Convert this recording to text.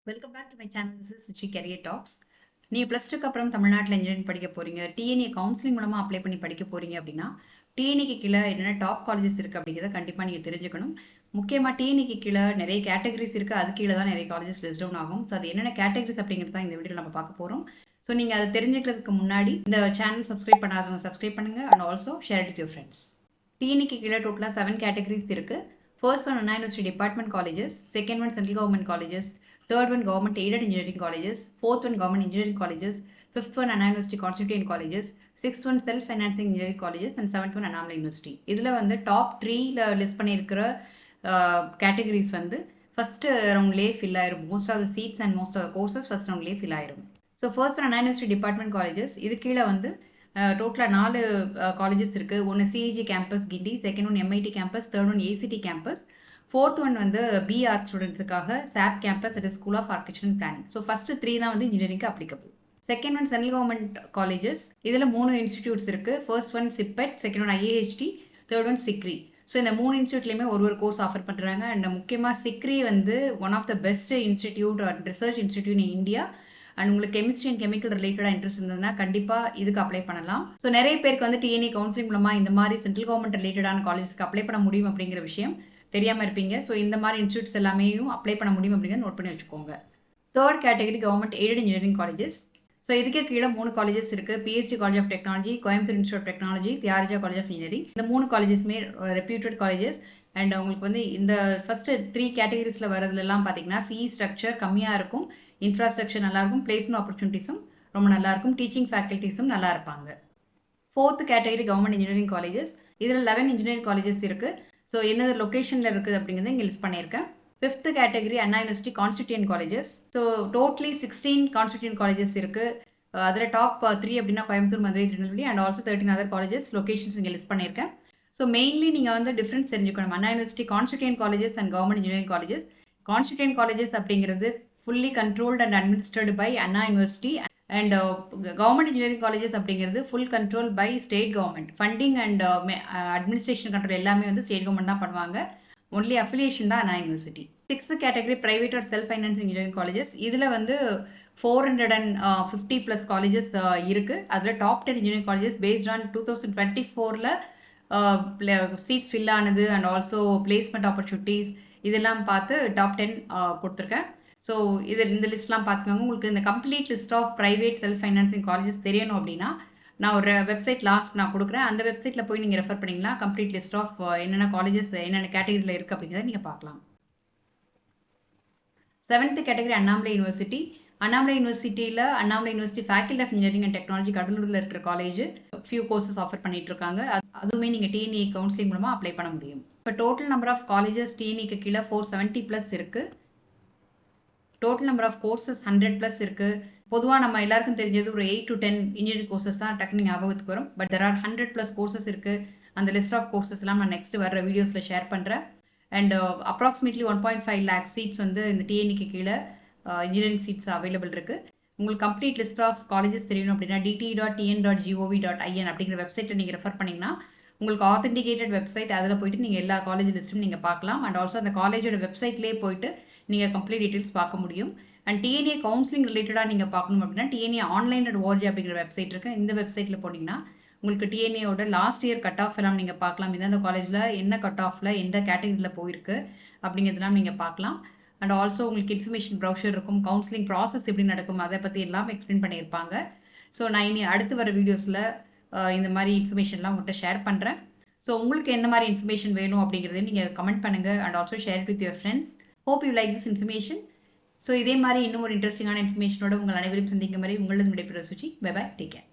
Welcome back to my channel. This is Suchi career talks. நீங்கள் plus டூக்கு அப்புறம் தமிழ்நாட்டில் இன்ஜினியரிங் படிக்க போகிறீங்க, டிஎன்ஏ கவுன்சிலிங் மூலமாக அப்ளை பண்ணி படிக்க போகிறீங்க அப்படின்னா டிஎன்ஏக்கு கீழே என்னென்ன டாப் காலேஜஸ் இருக்குது அப்படிங்கிறத கண்டிப்பாக நீங்கள் தெரிஞ்சுக்கணும். முக்கியமாக டிஎன்ஏக்கு கீழே நிறைய கேட்டகரிஸ் இருக்குது, அது கீழே தான் நிறைய காலேஜஸ் லிஸ்ட் டவுன் ஆகும். ஸோ அது என்னென்ன கேட்டகரிஸ் அப்படிங்கிறது தான் இந்த வீடியோவில் நம்ம பார்க்க போகிறோம். ஸோ நீங்கள் அதை தெரிஞ்சுக்கிறதுக்கு முன்னாடி இந்த சேனல் சப்ஸ்கிரைப் பண்ணாதவங்க சப்ஸ்கிரைப் பண்ணுங்கள் and also share it with your friends. டிஎன்ஏக்கு கீழே டோட்டலாக 7 கேட்டகரிஸ் இருக்குது. First one Anna university department colleges, second one central government colleges, third one government aided engineering colleges, fourth one government engineering colleges, fifth one Anna University constituent colleges, sixth one self financing engineering colleges and seventh one Annamalai University. இதுல வந்து top 3ல list பண்ணியிருக்கிற categories வந்து first ரவுண்ட்லேயே fill ஆயிரும். Most of the seats and most of the courses first ரவுண்ட்லேயே fill ஆயிரும். So first one Anna university department colleges, இது கீழே வந்து டோட்டலாக 4 காலேஜஸ் இருக்குது. ஒன்று CEG campus Guindy, second one MIT campus, third one ACT campus, fourth one வந்து பிஆர் ஸ்டூடெண்ட்ஸுக்காக SAP campus, it is school of architecture and planning. So first 3 தான் வந்து இன்ஜினியரிங்க்கு applicable. Second one central government colleges, இதில் 3 இன்ஸ்டிடியூட்ஸ் இருக்குது. First one CIPET, second one IAHT, third one CECRI. So இந்த 3 இன்ஸ்டியூட்லேயுமே ஒரு கோர்ஸ் ஆஃபர் பண்ணுறாங்க. அண்ட் முக்கியமாக சிக்ரி வந்து one of the best institute or research institute in India. And உங்களுக்கு chemistry and chemical ரிலேட்டடாக interest இருந்ததுன்னா கண்டிப்பாக இதுக்கு அப்ளை பண்ணலாம். ஸோ நிறைய பேருக்கு வந்து டிஎன்ஏ கவுன்சிலிங் மூலமாக இந்த மாதிரி சென்ட்ரல் கவர்மெண்ட் ரிலேட்டடான காலேஜஸ்க்கு அப்ளை பண்ண முடியும் அப்படிங்கிற விஷயம் தெரியாமல் இருப்பீங்க. ஸோ இந்த மாதிரி இன்ஸ்டியூட்ஸ் எல்லாமே அப்ளை பண்ண முடியும் அப்படிங்கிறத நோட் பண்ணி வச்சுக்கோங்க. Third category government aided engineering colleges. So இதுக்கே கீழே 3 காலேஜஸ் இருக்குது. PSG college of technology, Coimbatore institute of technology, Thiagaraja college of engineering. இந்த 3 காலேஜஸ்மே ரெப்யூட்டட் காலேஜஸ். அண்ட் உங்களுக்கு வந்து இந்த ஃபர்ஸ்ட் 3 கேட்டகரிஸில் வரதுலாம் பார்த்தீங்கன்னா ஃபீஸ் ஸ்ட்ரக்சர் கம்மியாக இருக்கும், இன்ஃப்ராஸ்ட்ரக்சர் நல்லாயிருக்கும், பிளேஸ்மெண்ட் ஆப்பர்ச்சுனிட்டிஸும் ரொம்ப நல்லாயிருக்கும், டீச்சிங் ஃபேக்கல்ட்டிஸும் நல்லா இருப்பாங்க. Fourth category government engineering colleges, இதில் 11 இன்ஜினியரிங் காலேஜஸ் இருக்குது. ஸோ என்னது லொக்கேஷனில் இருக்குது அப்படிங்கிறத இங்கே லிஸ்ட் பண்ணியிருக்கேன். Fifth category Anna university constituent colleges. So totally 16 constituent colleges இருக்குது. அதில் டாப் 3 அப்படின்னா Coimbatore, Madurai, Tirunelveli and also 13 other colleges locations இங்கே லிஸ்ட் பண்ணியிருக்கேன். ஸோ மெயின்லி நீங்கள் வந்து டிஃப்ரென்ஸ் தெரிஞ்சுக்கணும். Anna university constituent colleges and government engineering colleges. Constituent colleges அப்படிங்கிறது fully controlled and administrate by Anna university. And government engineering colleges அப்படிங்கிறது full control by state government. Funding and administration control எல்லாமே வந்து state government தான் பண்ணுவாங்க. Only affiliation தான் Anna university. 6th category private or self finance engineering colleges. இதில் வந்து 450+ colleges இருக்குது. அதில் top 10 engineering colleges based on 2024ல் சீட்ஸ் ஃபில் ஆனது அண்ட் ஆல்சோ பிளேஸ்மெண்ட் ஆப்பர்ச்சுனிட்டிஸ் இதெல்லாம் பார்த்து டாப் 10 கொடுத்துருக்கேன். ஸோ இந்த லிஸ்ட்லாம் பார்த்துக்கோங்க. உங்களுக்கு இந்த complete list of private self financing colleges தெரியணும் அப்படின்னா நான் ஒரு வெப்சைட் லாஸ்ட் நான் கொடுக்குறேன். அந்த வெப்சைட்டில் போய் நீங்கள் ரெஃபர் பண்ணிங்கன்னா கம்ப்ளீட் லிஸ்ட் ஆஃப் என்னென்ன காலேஜஸ் என்னென்ன கேட்டகரியில் இருக்குது அப்படிங்கிறத நீங்கள் பார்க்கலாம். 7th category Annamalai university. Annamalai யூனிவர்சிட்டியில் Annamalai university faculty of engineering and technology கடலூரில் இருக்கிற காலேஜ் ஃபியூ கோர்சஸ் ஆஃபர் பண்ணிட்டு இருக்காங்க. அதுவுமே நீங்கள் டிஎன்ஏ கவுன்சிலிங் மூலமாக அப்ளை பண்ண முடியும். இப்போ டோட்டல் நம்பர் ஆஃப் காலேஜஸ் டிஎன்ஏக்கு கீழே 470+ இருக்குது. டோட்டல் நம்பர் ஆஃப் கோர்சஸ் 100+ இருக்குது. பொதுவாக நம்ம எல்லாருக்கும் தெரிஞ்சது ஒரு 8 to 10 இன்ஜினியரிங் கோர்சஸ் தான் டக்குனு ஞாபகத்துக்கு வரும். பட் தெர் ஆர் 100+ கோர்சஸ் இருக்குது. அந்த லிஸ்ட் ஆஃப் கோர்சஸ் எல்லாம் நான் நெக்ஸ்ட் வர வீடியோஸில் ஷேர் பண்ணுறேன். அண்ட் அப்ராக்சிமேட்லி 1.5 lakhs சீட்ஸ் வந்து இந்த டிஎன்ஏக்கு கீழே இன்ஜினியரிங் சீட்ஸ் அவைலபிள் இருக்குது. உங்களுக்கு கம்ப்ளீட் லிஸ்ட் ஆஃப் காலேஜஸ் தெரியணும் அப்படின்னா dt.tn.gov.in அப்படிங்கிற வெப்சைட்டை நீங்கள் ரெஃபர் பண்ணிங்கன்னா உங்களுக்கு ஆத்தென்டிகேட்டட் வெப்சைட், அதில் போயிட்டு நீங்கள் எல்லா காலேஜ் லிஸ்ட்டும் நீங்கள் பார்க்கலாம். அண்ட் ஆல்சோ அந்த காலேஜோட வெப்சைட்லேயே போயிட்டு நீங்கள் கம்ப்ளீட் டீட்டெயில்ஸ் பார்க்க முடியும். அண்ட் டிஎன்ஏ கவுன்சிலிங் ரிலேட்டடாக நீங்கள் பார்க்கணும் அப்படின்னா டிஎன்ஏ ஆன்லைன்.org அப்படிங்கிற வெப்சைட் இருக்குது. இந்த வெப்சைட்டில் போனீங்கன்னா உங்களுக்கு டிஎன்ஏயோட லாஸ்ட் இயர் கட் ஆஃப் எல்லாம் நீங்கள் பார்க்கலாம். இந்த காலேஜில் என்ன கட் ஆஃபில் எந்த கேட்டகரியில் போயிருக்கு அப்படிங்கிறதுலாம் நீங்கள் பார்க்கலாம். அண்ட் ஆல்சோ உங்களுக்கு இன்ஃபர்மேஷன் ப்ரௌஷர் இருக்கும், கவுன்சிலிங் ப்ராசஸ் எப்படி நடக்கும் அதை பற்றி எல்லாம் எக்ஸ்பிளைன் பண்ணியிருப்பாங்க. ஸோ நான் இனி அடுத்து வர வீடியோஸில் இந்த மாதிரி இன்ஃபர்மேஷன்லாம் உங்கள்கிட்ட ஷேர் பண்ணுறேன். ஸோ உங்களுக்கு என்ன மாதிரி இன்ஃபர்மேஷன் வேணும் அப்படிங்கிறதையும் நீங்கள் கமெண்ட் பண்ணுங்கள். And also share it with your friends. Hope you like this information. So இதே மாதிரி இன்னும் ஒரு இன்ட்ரெஸ்டிங்கான இன்ஃபர்மேஷனோட உங்கள் அனைவரும் சந்திக்கும் வரை உங்களது விடைபெறுவது Suchi. Bye bye, take care.